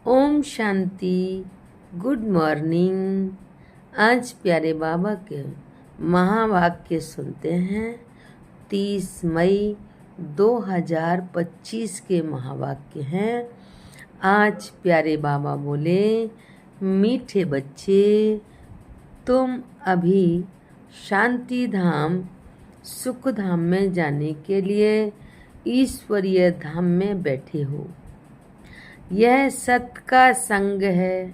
Om Shanti. Good morning. आज प्यारे बाबा के महावाक्य सुनते हैं। 30 मई 2025 के महावाक्य हैं। आज प्यारे बाबा बोले, मीठे बच्चे, तुम अभी शांति धाम सुख धाम में जाने के लिए ईश्वरीय धाम में बैठे हो। यह सत्य का संग है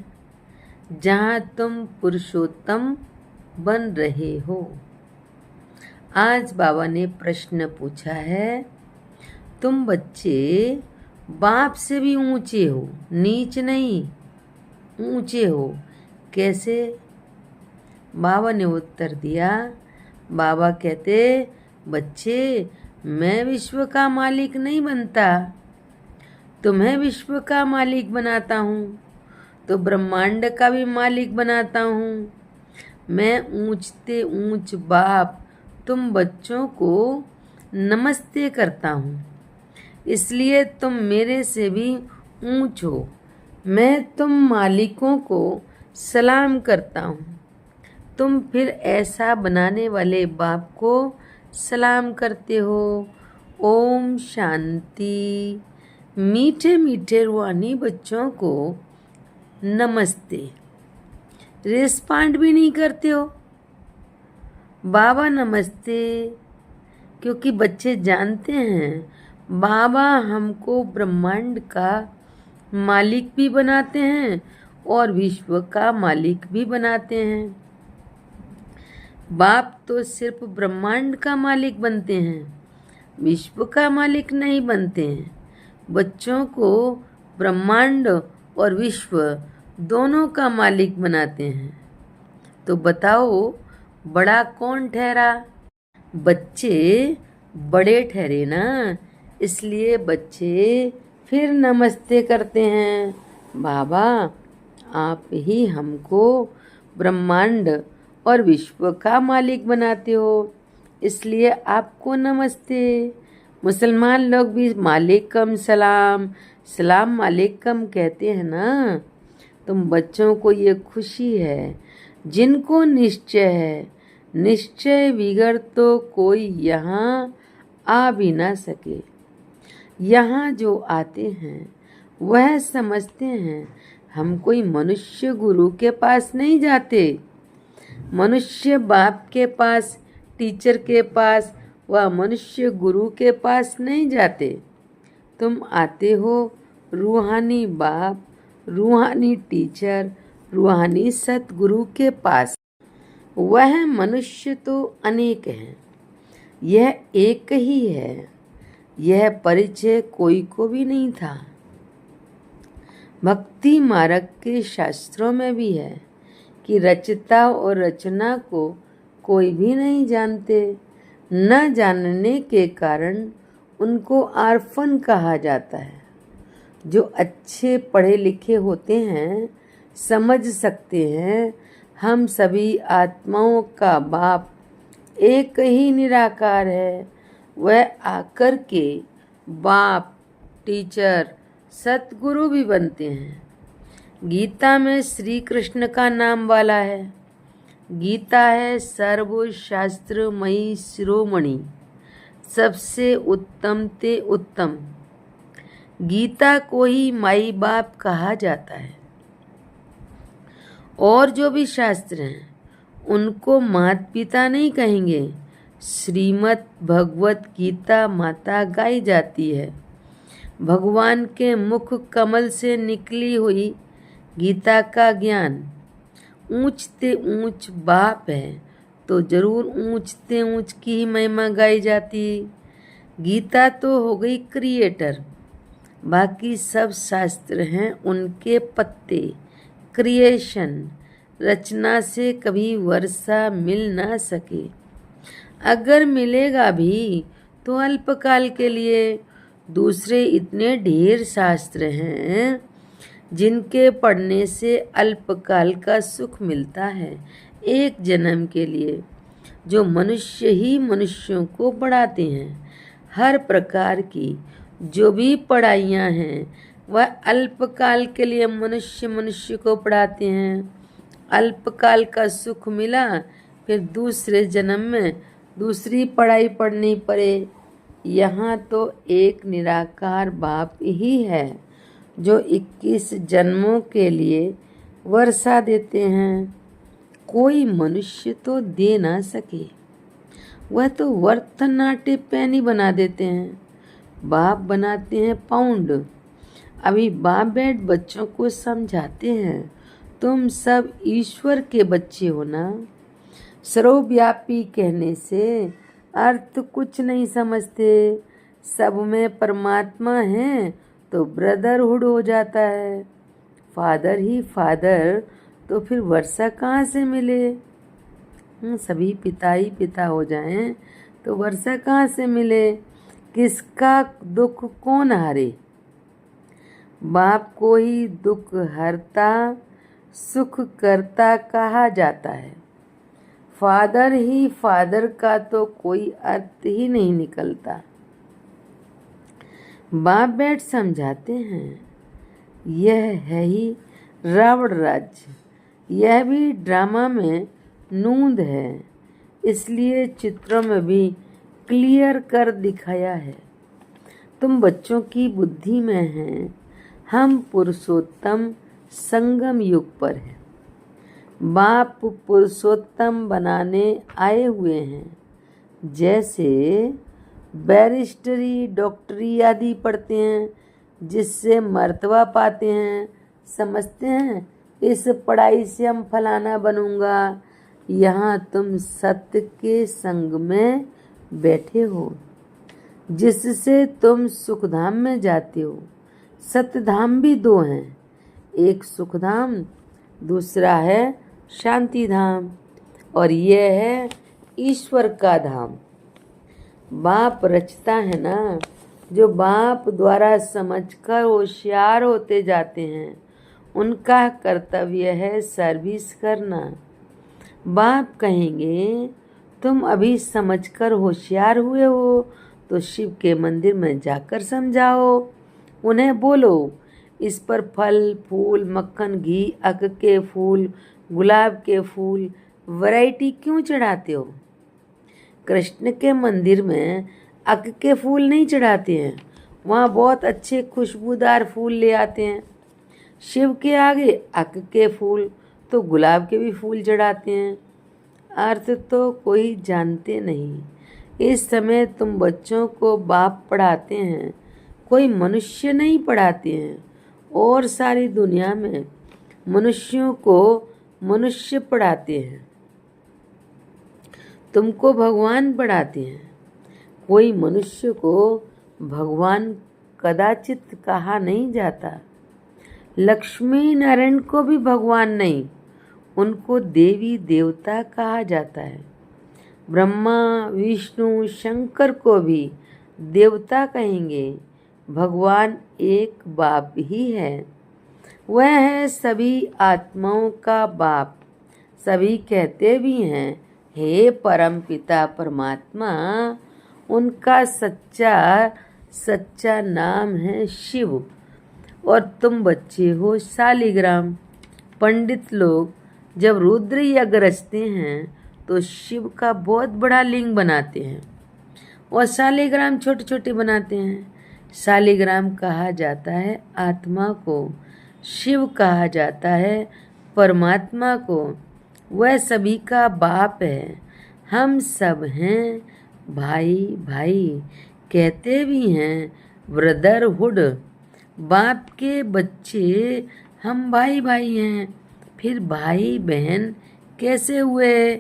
जहाँ तुम पुरुषोत्तम बन रहे हो। आज बाबा ने प्रश्न पूछा है, तुम बच्चे बाप से भी ऊंचे हो, नीच नहीं, ऊंचे हो। कैसे? बाबा ने उत्तर दिया। बाबा कहते, बच्चे, मैं विश्व का मालिक नहीं बनता, तुम्हें विश्व का मालिक बनाता हूँ, तो ब्रह्मांड का भी मालिक बनाता हूँ। मैं ऊंचते ऊंच बाप तुम बच्चों को नमस्ते करता हूँ, इसलिए तुम मेरे से भी ऊंच हो। मैं तुम मालिकों को सलाम करता हूँ, तुम फिर ऐसा बनाने वाले बाप को सलाम करते हो। ओम शांति। मीठे मीठे रूहानी बच्चों को नमस्ते। रिस्पॉन्ड भी नहीं करते हो, बाबा नमस्ते, क्योंकि बच्चे जानते हैं बाबा हमको ब्रह्मांड का मालिक भी बनाते हैं और विश्व का मालिक भी बनाते हैं। बाप तो सिर्फ ब्रह्मांड का मालिक बनते हैं, विश्व का मालिक नहीं बनते हैं। बच्चों को ब्रह्मांड और विश्व दोनों का मालिक बनाते हैं। तो बताओ, बड़ा कौन ठहरा? बच्चे बड़े ठहरे ना, इसलिए बच्चे फिर नमस्ते करते हैं। बाबा, आप ही हमको ब्रह्मांड और विश्व का मालिक बनाते हो, इसलिए आपको नमस्ते। मुसलमान लोग भी मालिकम सलाम, सलाम मालिकम कहते हैं ना। तुम बच्चों को ये खुशी है जिनको निश्चय है, निश्चय बिगड़ तो कोई यहाँ आ भी ना सके। यहाँ जो आते हैं वह समझते हैं हम कोई मनुष्य गुरु के पास नहीं जाते, मनुष्य बाप के पास, टीचर के पास व मनुष्य गुरु के पास नहीं जाते। तुम आते हो रूहानी बाप, रूहानी टीचर, रूहानी सतगुरु के पास। वह मनुष्य तो अनेक हैं, यह एक ही है। यह परिचय कोई को भी नहीं था। भक्ति मार्ग के शास्त्रों में भी है कि रचता और रचना को कोई भी नहीं जानते। न जानने के कारण उनको आर्फन कहा जाता है। जो अच्छे पढ़े लिखे होते हैं समझ सकते हैं हम सभी आत्माओं का बाप एक ही निराकार है। वह आकर के बाप, टीचर, सतगुरु भी बनते हैं। गीता में श्री कृष्ण का नाम वाला है। गीता है सर्वशास्त्रमयी शिरोमणि, सबसे उत्तम ते उत्तम। गीता को ही माई बाप कहा जाता है। और जो भी शास्त्र हैं उनको माता पिता नहीं कहेंगे। श्रीमद् भगवत गीता माता गाई जाती है। भगवान के मुख कमल से निकली हुई गीता का ज्ञान। ऊंचते ऊंच बाप है तो जरूर ऊंचते ऊंच की ही महिमा गाई जाती है। गीता तो हो गई क्रिएटर, बाकी सब शास्त्र हैं उनके पत्ते, क्रिएशन। रचना से कभी वर्षा मिल ना सके, अगर मिलेगा भी तो अल्पकाल के लिए। दूसरे इतने ढेर शास्त्र हैं जिनके पढ़ने से अल्पकाल का सुख मिलता है, एक जन्म के लिए, जो मनुष्य ही मनुष्यों को पढ़ाते हैं। हर प्रकार की जो भी पढ़ाइयाँ हैं वह अल्पकाल के लिए मनुष्य को पढ़ाते हैं। अल्पकाल का सुख मिला, फिर दूसरे जन्म में दूसरी पढ़ाई पढ़नी पड़े। यहाँ तो एक निराकार बाप ही है जो 21 जन्मों के लिए वर्षा देते हैं। कोई मनुष्य तो दे ना सके, वह तो वर्तनाट्य पैनी बना देते हैं। बाप बनाते हैं पाउंड। अभी बाप बैठ बच्चों को समझाते हैं, तुम सब ईश्वर के बच्चे हो ना। सर्वव्यापी कहने से अर्थ कुछ नहीं समझते। सब में परमात्मा है तो ब्रदरहुड हो जाता है। फादर ही फादर तो फिर वर्षा कहाँ से मिले? सभी पिता ही पिता हो जाएं तो वर्षा कहाँ से मिले? किसका दुख कौन हारे? बाप को ही दुख हरता सुख करता कहा जाता है। फादर ही फादर का तो कोई अर्थ ही नहीं निकलता। बाप बैठ समझाते हैं, यह है ही रावण राज्य। यह भी ड्रामा में नूंद है, इसलिए चित्रों में भी क्लियर कर दिखाया है। तुम बच्चों की बुद्धि में हैं, हम पुरुषोत्तम संगम युग पर हैं। बाप पुरुषोत्तम बनाने आए हुए हैं। जैसे बैरिस्टरी डॉक्टरी आदि पढ़ते हैं, जिससे मर्तबा पाते हैं। समझते हैं इस पढ़ाई से हम फलाना बनूंगा। यहाँ तुम सत्य के संग में बैठे हो, जिससे तुम सुखधाम में जाते हो। सत्यधाम भी दो हैं, एक सुखधाम, दूसरा है शांति धाम, और यह है ईश्वर का धाम। बाप रचता है ना। जो बाप द्वारा समझकर होशियार होते जाते हैं, उनका कर्तव्य है सर्विस करना। बाप कहेंगे, तुम अभी समझकर होशियार हुए हो तो शिव के मंदिर में जाकर समझाओ। उन्हें बोलो, इस पर फल फूल मक्खन घी अक के फूल गुलाब के फूल वैरायटी क्यों चढ़ाते हो? कृष्ण के मंदिर में अक के फूल नहीं चढ़ाते हैं, वहाँ बहुत अच्छे खुशबूदार फूल ले आते हैं। शिव के आगे अक के फूल तो गुलाब के भी फूल चढ़ाते हैं। अर्थ तो कोई जानते नहीं। इस समय तुम बच्चों को बाप पढ़ाते हैं, कोई मनुष्य नहीं पढ़ाते हैं। और सारी दुनिया में मनुष्यों को मनुष्य पढ़ाते हैं, तुमको भगवान पढ़ाते हैं। कोई मनुष्य को भगवान कदाचित कहा नहीं जाता। लक्ष्मी नारायण को भी भगवान नहीं, उनको देवी देवता कहा जाता है। ब्रह्मा विष्णु शंकर को भी देवता कहेंगे। भगवान एक बाप ही है, वह है सभी आत्माओं का बाप। सभी कहते भी हैं, हे परम पिता परमात्मा। उनका सच्चा नाम है शिव। और तुम बच्चे हो शालिग्राम। पंडित लोग जब रुद्र यज्ञ रचते हैं तो शिव का बहुत बड़ा लिंग बनाते हैं और शालिग्राम छोटे छोटे बनाते हैं। शालिग्राम कहा जाता है आत्मा को, शिव कहा जाता है परमात्मा को। वह सभी का बाप है। हम सब हैं भाई भाई, कहते भी हैं ब्रदरहुड। बाप के बच्चे हम भाई भाई हैं, फिर भाई बहन कैसे हुए?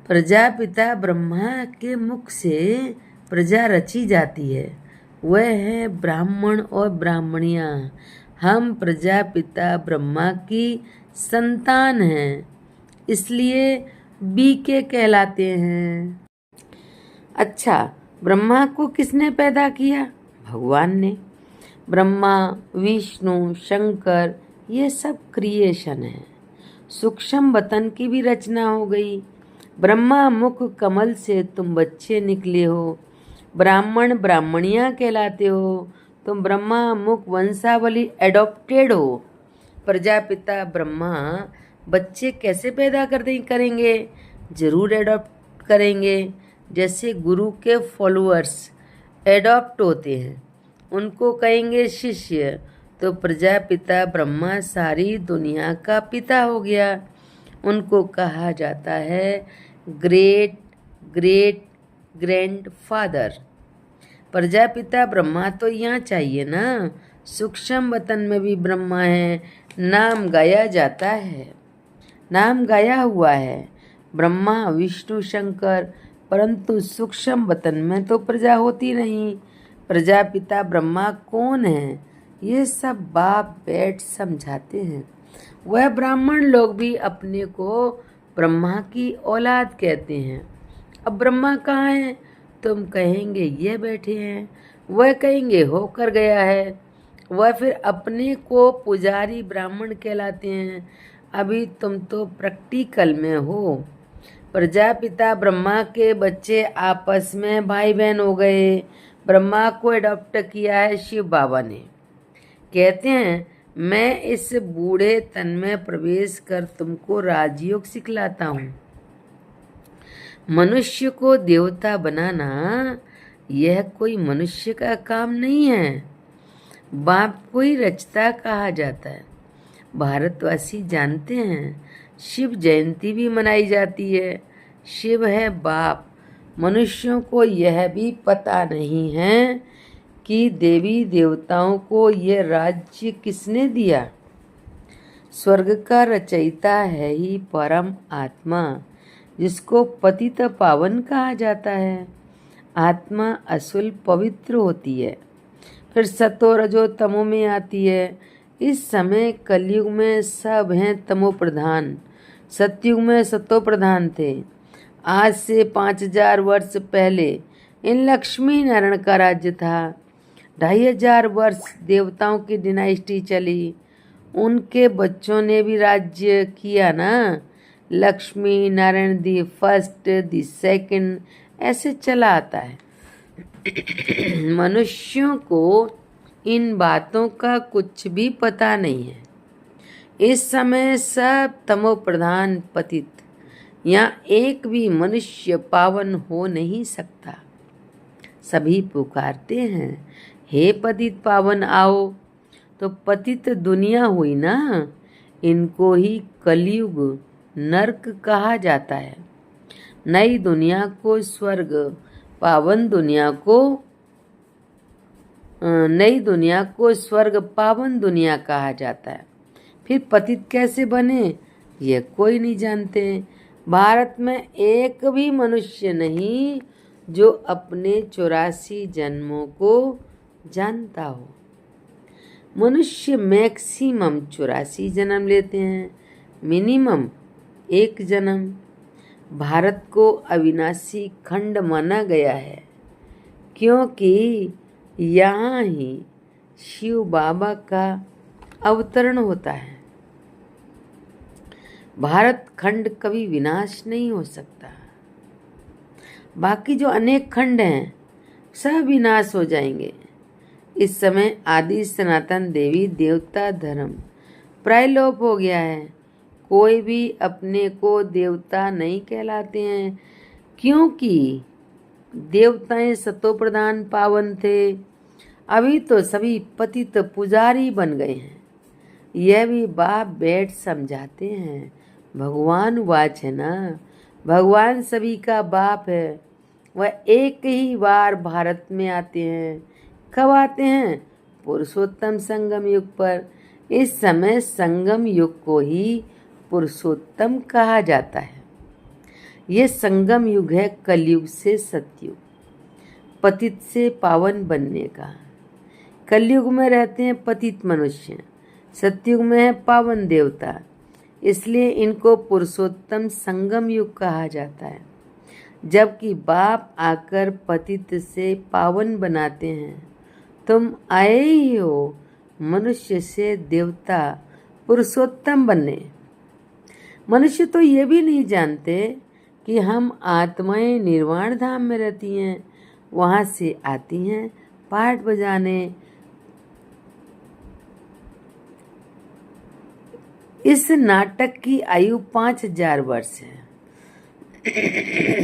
प्रजापिता ब्रह्मा के मुख से प्रजा रची जाती है, वह है ब्राह्मण और ब्राह्मणियाँ। हम प्रजापिता ब्रह्मा की संतान हैं, इसलिए बीके कहलाते हैं। अच्छा, ब्रह्मा को किसने पैदा किया? भगवान ने। ब्रह्मा विष्णु शंकर ये सब क्रिएशन है। सूक्ष्म वतन की भी रचना हो गई। ब्रह्मा मुख कमल से तुम बच्चे निकले हो। ब्राह्मण ब्राह्मणियाँ कहलाते हो। तुम ब्रह्मा मुख वंशावली एडॉप्टेड हो। प्रजापिता ब्रह्मा बच्चे कैसे पैदा करेंगे? जरूर एडॉप्ट करेंगे। जैसे गुरु के फॉलोअर्स एडॉप्ट होते हैं, उनको कहेंगे शिष्य। तो प्रजापिता ब्रह्मा सारी दुनिया का पिता हो गया। उनको कहा जाता है great great grand father. Prajapita Brahma तो यहाँ चाहिए ना। सूक्ष्म वतन में भी ब्रह्मा है, नाम गाया जाता है, नाम गाया हुआ है ब्रह्मा विष्णु शंकर। परंतु सूक्ष्म वतन में तो प्रजा होती नहीं। प्रजापिता ब्रह्मा कौन है, ये सब बाप बैठ समझाते हैं। वह ब्राह्मण लोग भी अपने को ब्रह्मा की औलाद कहते हैं। अब ब्रह्मा कहाँ है? तुम कहेंगे ये बैठे हैं, वह कहेंगे होकर गया है, वह फिर अपने को पुजारी ब्राह्मण कहलाते हैं। अभी तुम तो प्रैक्टिकल में हो। प्रजापिता ब्रह्मा के बच्चे आपस में भाई बहन हो गए। ब्रह्मा को अडॉप्ट किया है शिव बाबा ने। कहते हैं मैं इस बूढ़े तन में प्रवेश कर तुमको राजयोग सिखलाता हूँ। मनुष्य को देवता बनाना यह कोई मनुष्य का काम नहीं है, बाप को ही रचता कहा जाता है। भारतवासी जानते हैं शिव जयंती भी मनाई जाती है। शिव है बाप। मनुष्यों को यह भी पता नहीं है कि देवी देवताओं को यह राज्य किसने दिया। स्वर्ग का रचयिता है ही परम आत्मा, जिसको पतित पावन कहा जाता है। आत्मा असुल पवित्र होती है, फिर सतो रजो तमो में आती है। इस समय कलयुग में सब हैं तमो प्रधान, सतयुग में सतो प्रधान थे। आज से 5000 वर्ष पहले इन लक्ष्मी नारायण का राज्य था। 2500 वर्ष देवताओं की डिनाइस्टी चली, उनके बच्चों ने भी राज्य किया ना। Lakshmi Narayan the first the second, ऐसे चला आता है। मनुष्यों को इन बातों का कुछ भी पता नहीं है। इस समय सब तमो प्रधान पतित, यहाँ एक भी मनुष्य पावन हो नहीं सकता। सभी पुकारते हैं हे पतित पावन आओ। तो पतित दुनिया हुई ना, इनको ही कलयुग नरक कहा जाता है। नई दुनिया को स्वर्ग, पावन दुनिया को नई दुनिया को स्वर्ग पावन दुनिया कहा जाता है। फिर पतित कैसे बने ये कोई नहीं जानते। भारत में एक भी मनुष्य नहीं जो अपने 84 जन्मों को जानता हो। मनुष्य मैक्सिमम 84 जन्म लेते हैं, मिनिमम 1 जन्म। भारत को अविनाशी खंड माना गया है क्योंकि यहाँ ही शिव बाबा का अवतरण होता है। भारत खंड कभी विनाश नहीं हो सकता। बाकी जो अनेक खंड हैं सब विनाश हो जाएंगे। इस समय आदि सनातन देवी देवता धर्म प्रायलोप हो गया है। कोई भी अपने को देवता नहीं कहलाते हैं क्योंकि देवताएं सतो प्रधान पावन थे। अभी तो सभी पतित पुजारी बन गए हैं। यह भी बाप बैठ समझाते हैं। भगवान वाच है ना, भगवान सभी का बाप है। वह एक ही बार भारत में आते हैं। कब आते हैं? पुरुषोत्तम संगम युग पर। इस समय संगम युग को ही पुरुषोत्तम कहा जाता है। ये संगम युग है कलयुग से सतयुग, पतित से पावन बनने का। कलयुग में रहते हैं पतित मनुष्य, सतयुग में है पावन देवता। इसलिए इनको पुरुषोत्तम संगम युग कहा जाता है। जबकि बाप आकर पतित से पावन बनाते हैं। तुम आए ही हो मनुष्य से देवता पुरुषोत्तम बनने। मनुष्य तो ये भी नहीं जानते कि हम आत्माएं निर्वाण धाम में रहती हैं, वहाँ से आती हैं पाठ बजाने, इस नाटक की आयु 5000 वर्ष है।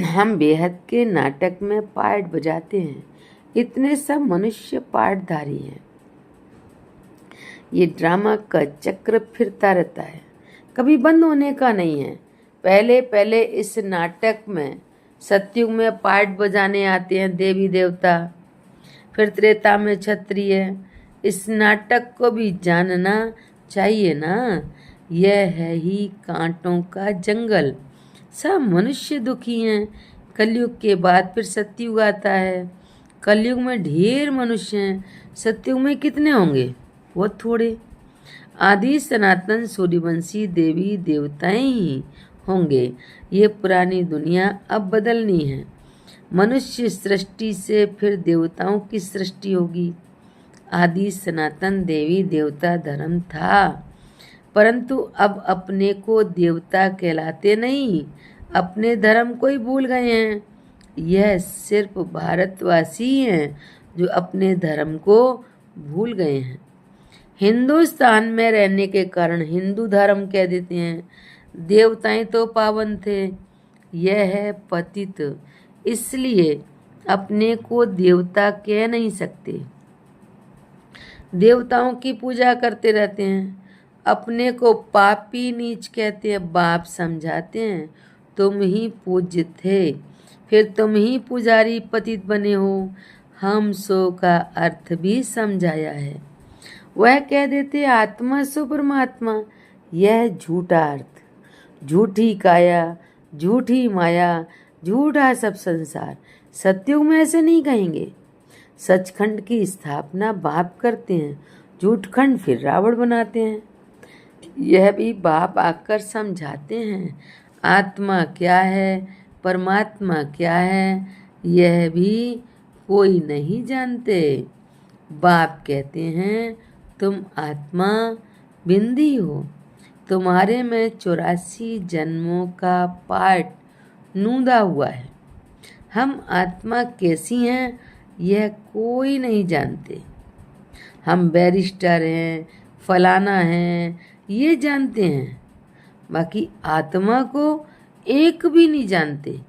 हम बेहद के नाटक में पार्ट बजाते हैं। इतने सब मनुष्य पार्टधारी हैं। ये ड्रामा का चक्र फिरता रहता है, कभी बंद होने का नहीं है। पहले पहले इस नाटक में सतयुग में पार्ट बजाने आते हैं देवी देवता, फिर त्रेता में क्षत्रिय। इस नाटक को भी जानना चाहिए ना। यह है ही कांटों का जंगल। सब मनुष्य दुखी हैं। कलयुग के बाद फिर सतयुग आता है। कलयुग में ढेर मनुष्य हैं, सतयुग में कितने होंगे? बहुत थोड़े। आदि सनातन सूर्यवंशी देवी देवताएं ही होंगे। ये पुरानी दुनिया अब बदलनी है। मनुष्य सृष्टि से फिर देवताओं की सृष्टि होगी। आदि सनातन देवी देवता धर्म था, परंतु अब अपने को देवता कहलाते नहीं, अपने धर्म को ही भूल गए हैं। यह सिर्फ भारतवासी हैं जो अपने धर्म को भूल गए हैं। हिंदुस्तान में रहने के कारण हिंदू धर्म कह देते हैं। देवताएं तो पावन थे, यह है पतित, इसलिए अपने को देवता कह नहीं सकते। देवताओं की पूजा करते रहते हैं, अपने को पापी नीच कहते हैं, बाप समझाते हैं। तुम ही पूज्य थे, फिर तुम ही पुजारी पतित बने हो। हम सो का अर्थ भी समझाया है। वह कह देते आत्मा सो परमात्मा। यह झूठा अर्थ, झूठी काया, झूठी माया, झूठा सब संसार। सतयुग में ऐसे नहीं कहेंगे। सचखंड की स्थापना बाप करते हैं, झूठखंड फिर रावण बनाते हैं। यह भी बाप आकर समझाते हैं। आत्मा क्या है, परमात्मा क्या है, यह भी कोई नहीं जानते। बाप कहते हैं तुम आत्मा बिंदी हो, तुम्हारे में 84 जन्मों का पाठ नूंदा हुआ है। हम आत्मा कैसी हैं यह कोई नहीं जानते। हम बैरिस्टर हैं, फलाना हैं, ये जानते हैं, बाकी आत्मा को एक भी नहीं जानते।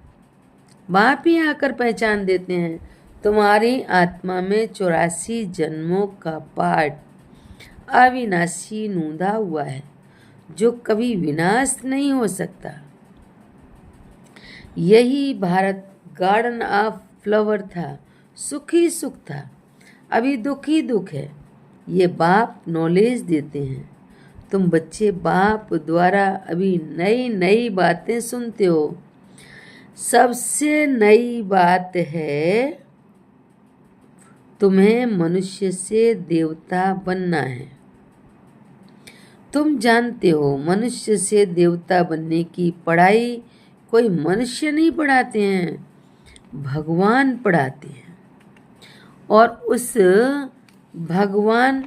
बाप ही आकर पहचान देते हैं तुम्हारी आत्मा में 84 जन्मों का पाठ अविनाशी नूंदा हुआ है, जो कभी विनाश नहीं हो सकता। यही भारत गार्डन ऑफ फ्लावर था, सुखी सुख था, अभी दुखी दुख है। ये बाप नॉलेज देते हैं। तुम बच्चे बाप द्वारा अभी नई नई बातें सुनते हो। सबसे नई बात है तुम्हें मनुष्य से देवता बनना है। तुम जानते हो मनुष्य से देवता बनने की पढ़ाई कोई मनुष्य नहीं पढ़ाते हैं, भगवान पढ़ाते हैं। और उस भगवान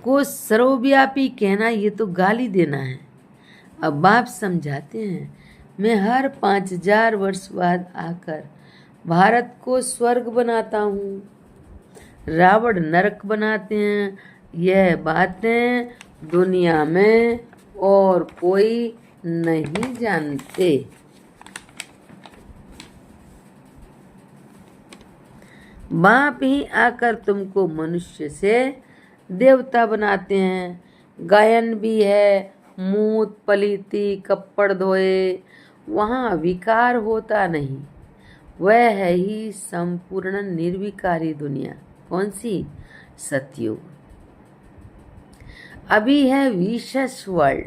को सर्वव्यापी कहना ये तो गाली देना है। अब बाप समझाते हैं मैं हर 5000 वर्ष बाद आकर भारत को स्वर्ग बनाता हूँ, रावण नरक बनाते हैं। यह बातें दुनिया में और कोई नहीं जानते। बाप ही आकर तुमको मनुष्य से देवता बनाते हैं। गायन भी है, मूत पलीती कपड़ धोए, वहाँ विकार होता नहीं। वह है ही संपूर्ण निर्विकारी दुनिया। कौन सी? सतयुग। अभी है विशेष वर्ल्ड,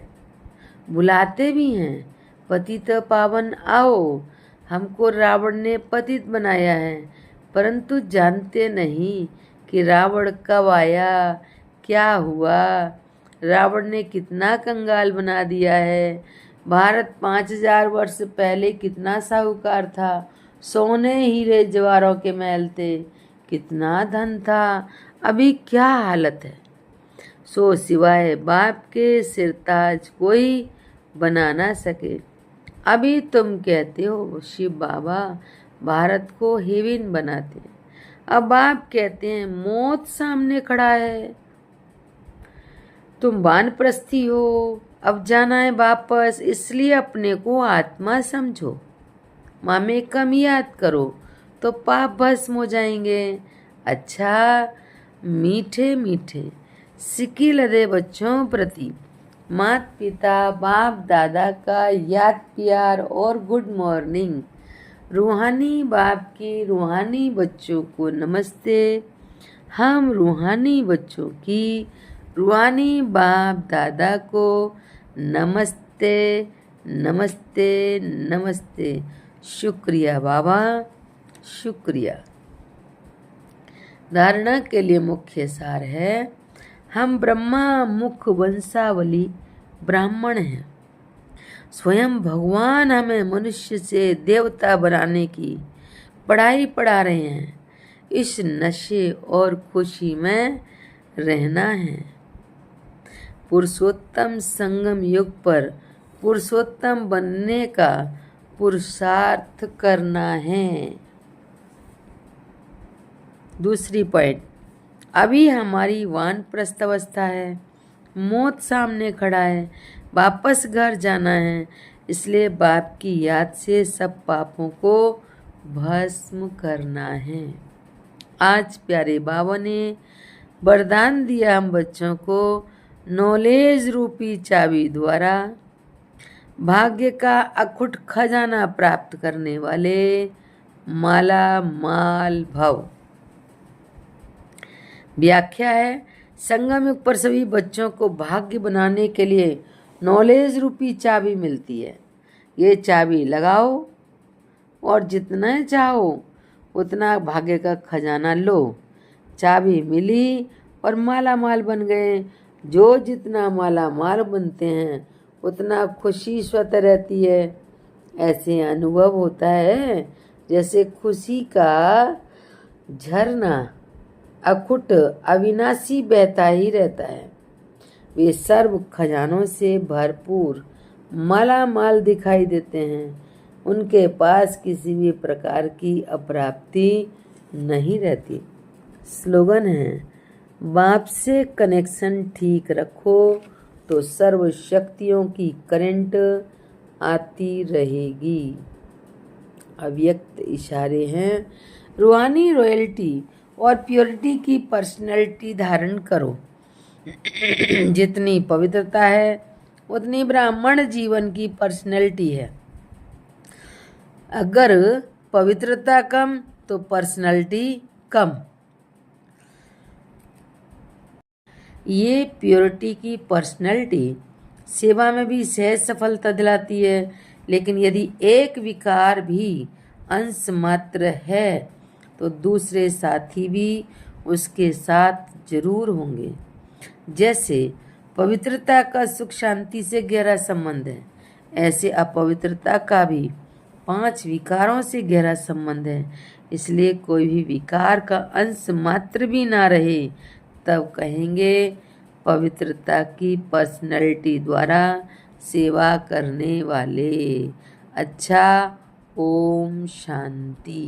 बुलाते भी हैं पतित पावन आओ। हमको रावण ने पतित बनाया है, परंतु जानते नहीं कि रावण कब आया, क्या हुआ। रावण ने कितना कंगाल बना दिया है। भारत 5000 वर्ष पहले कितना साहूकार था, सोने हीरे जवाहरों के महल थे, कितना धन था। अभी क्या हालत है। सो सिवाय बाप के सिरताज कोई बना ना सके। अभी तुम कहते हो शिव बाबा भारत को हेवन बनाते हैं, अब बाप कहते हैं मौत सामने खड़ा है। तुम वानप्रस्थी हो, अब जाना है वापस, इसलिए अपने को आत्मा समझो। मामे कम याद करो तो पाप भस्म हो जाएंगे। अच्छा, मीठे मीठे सिक्की लदे बच्चों प्रति माता पिता बाप दादा का याद प्यार और गुड मॉर्निंग। रूहानी बाप की रूहानी बच्चों को नमस्ते। हम रूहानी बच्चों की रूहानी बाप दादा को नमस्ते नमस्ते नमस्ते। शुक्रिया बाबा, शुक्रिया। धारणा के लिए मुख्य सार है, हम ब्रह्मा मुख वंशावली ब्राह्मण हैं। स्वयं भगवान हमें मनुष्य से देवता बनाने की पढ़ाई पढ़ा रहे हैं। इस नशे और खुशी में रहना है। पुरुषोत्तम संगम युग पर पुरुषोत्तम बनने का पुरुषार्थ करना है। दूसरी पॉइंट, अभी हमारी वानप्रस्थ अवस्था है, मौत सामने खड़ा है, वापस घर जाना है, इसलिए बाप की याद से सब पापों को भस्म करना है। आज प्यारे बाबा ने वरदान दिया हम बच्चों को, नॉलेज रूपी चाबी द्वारा भाग्य का अखुट खजाना प्राप्त करने वाले माला माल भव। व्याख्या है, संगम युग पर सभी बच्चों को भाग्य बनाने के लिए नॉलेज रूपी चाबी मिलती है। ये चाबी लगाओ और जितना चाहो उतना भाग्य का खजाना लो। चाबी मिली और माला माल बन गए। जो जितना माला माल बनते हैं उतना खुशी स्वतः रहती है। ऐसे अनुभव होता है जैसे खुशी का झरना अखुट अविनाशी बहता ही रहता है। वे सर्व खजानों से भरपूर माला माल दिखाई देते हैं। उनके पास किसी भी प्रकार की अप्राप्ति नहीं रहती। स्लोगन है, बाप से कनेक्शन ठीक रखो तो सर्व शक्तियों की करंट आती रहेगी। अव्यक्त इशारे हैं, रूहानी रॉयल्टी और प्योरिटी की पर्सनैलिटी धारण करो। जितनी पवित्रता है उतनी ब्राह्मण जीवन की पर्सनैलिटी है। अगर पवित्रता कम तो पर्सनैलिटी कम। ये प्योरिटी की पर्सनैलिटी सेवा में भी सहज सफलता दिलाती है, लेकिन यदि एक विकार भी अंश मात्र है तो दूसरे साथी भी उसके साथ जरूर होंगे। जैसे पवित्रता का सुख शांति से गहरा संबंध है, ऐसे अपवित्रता का भी 5 विकारों से गहरा संबंध है। इसलिए कोई भी विकार का अंश मात्र भी ना रहे तब कहेंगे पवित्रता की पर्सनैलिटी द्वारा सेवा करने वाले। अच्छा, ओम शांति।